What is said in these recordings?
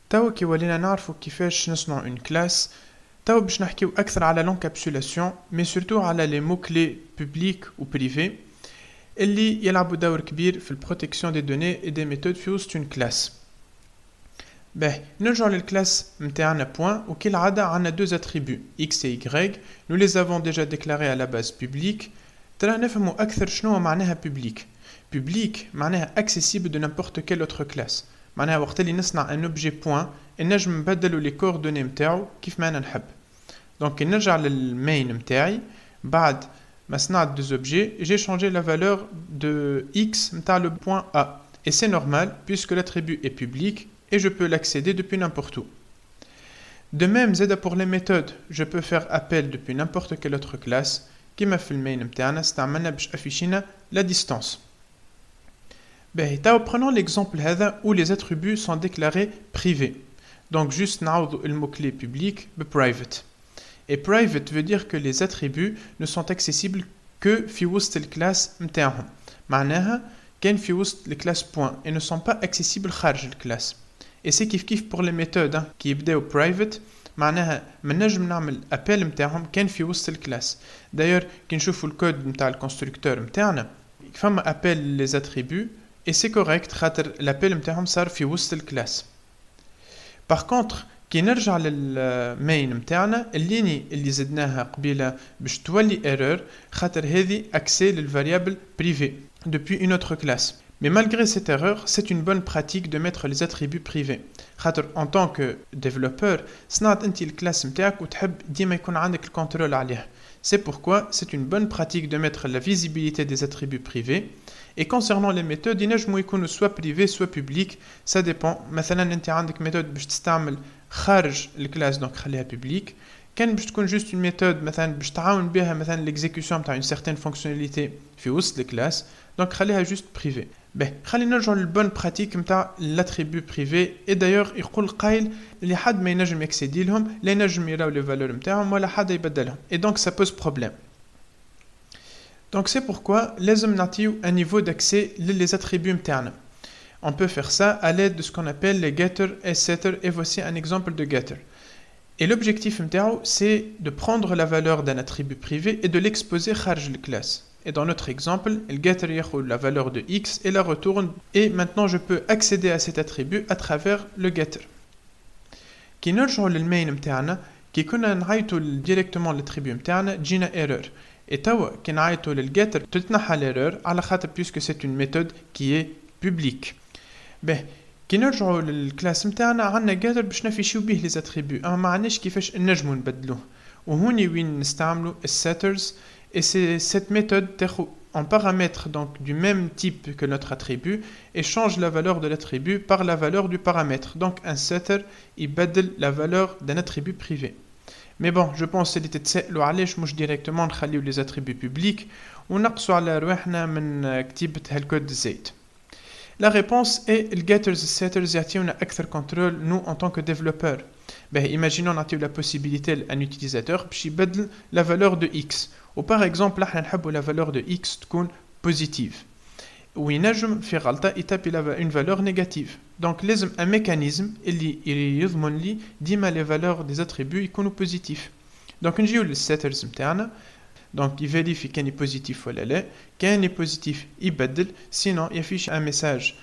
توا كي ولينا نعرفو كيفاش نصنعو une classe. توا باش نحكيو أكثر على l'encapsulation mais surtout على les mots clés publics ou privés اللي يلعبوا دور كبير في البروتكسيون des données et des méthodes في وسط une classe. باهي نرجعو للكلاس متاعنا بوان وكالعادة عنا deux attributs x et y. Nous les avons déjà déclarés à la base publique. ترى نفهمو أكثر شنو معناها public. Public معناها accessible de n'importe quelle autre classe. معناها وقت اللي نصنع ان objet point نجم نبدلو لي coordonnées متاعو كيف ما نحب. دونك نرجع للمين متاعي بعد ما صنعت deux objets, j'ai changé la valeur de x متاع le point A. Et c'est normal puisque l'attribut est public et je peux l'accéder depuis n'importe où. De même, pour les méthodes, je peux faire appel depuis n'importe quelle autre classe qui m'a fait le main متاعنا استعملنا باش afficher la distance. Prenons l'exemple où les attributs sont déclarés privés. Donc juste le mot-clé public private. Et private veut dire que les attributs ne sont accessibles que في وسط الكلاس متاعهم. معناها كان في وسط الكلاس point et ne sont pas accessibles خارج الكلاس. Et c'est كيف pour les méthodes qui يبداو private معناها ما نجم نعمل appel متاعهم كان في وسط الكلاس. D'ailleurs كي نشوفوا الكود متاع الكونستركتور متاعنا فما appel les attributs et c'est correct خاطر l'appel متاعهم صار في وسط الكلاس. Par contre كي نرجع للمين متاعنا الليني اللي زدناها قبيله باش تولي erreur خاطر هذه accès للفاريابل privé depuis une autre classe. Mais malgré cette erreur, c'est une bonne pratique de mettre les attributs privés. En tant que développeur, صنعت انت الكلاس متاعك وتحب ديما يكون عندك الكنترول عليها. C'est pourquoi c'est une bonne pratique de mettre la visibilité des attributs privés. Et concernant les méthodes, ينجموا يكونوا soit privés soit publics, ça dépend. مثلا انت عندك méthode باش تستعمل خارج الكلاس donc خليها public. كان باش تكون juste une méthode مثلا باش تعاون بها مثلا l'exécution نتاع une certaine fonctionnalité في وسط الكلاس donc خليها juste privé. خلينا نرجعوا للبون براتيك نتاع l'attribut privé. et d'ailleurs يقول قايل اللي حد ما ينجم يكسيدي لهم لا ينجم يراو لي فالور نتاعهم ولا حد يبدلهم et donc ça pose problème. Donc c'est pourquoi لازم نعطيو un niveau d'accès les attributs نتاعنا. On peut faire ça à l'aide de ce qu'on appelle les getter et setter et voici un exemple de getter. Et l'objectif متاعو c'est de prendre la valeur d'un attribut privé et de l'exposer خارج la classe. Et dans notre exemple, le getter ياخذ la valeur de x et la retourne et maintenant je peux accéder à cet attribut à travers le getter. كي نرجعوا للمين متاعنا كي كنا نعيطوا directement l'attribut متاعنا جينا erreur. Et توا كي نعيطوا للgetter تتنحى l'erreur على خاطر puisque c'est une méthode qui est publique. كي نرجعوا للكلاس متاعنا عندنا getter باش نفيشيو به les attributs اما ما عندناش كيفاش نجموا نبدلوه وهوني وين نستعملوا setters. Et c'est cette méthode en paramètre donc du même type que notre attribut et change la valeur de l'attribut par la valeur du paramètre. Donc un setter il بدل la valeur d'un attribut privé. Mais bon, je pense اللي تتسائلوا علاش مش directement نخليو les attributs publics ونقصوا على رواحنا من كتيبة هالكود الزايد. La réponse est le getters et setters يعطيونا أكثر contrôle nous en tant que développeurs. Imaginons نعطيو la possibilité à un utilisateur باش يبدل la valeur de x. Ou par exemple, احنا نحبوا la valeur de x تكون positive. وينجم في غلطة يتابي une valeur négative. Donc لازم un mécanisme اللي يضمن لي ديما les valeurs des attributs يكونوا positifs. Donc نجيو للsetters متاعنا. Donc il vérifie كان positif ولا لا. كان positif يبدل. Sinon il affiche un message.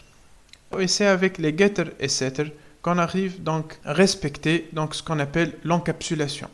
Et c'est avec les getter et setter qu'on arrive donc à respecter donc ce qu'on appelle l'encapsulation.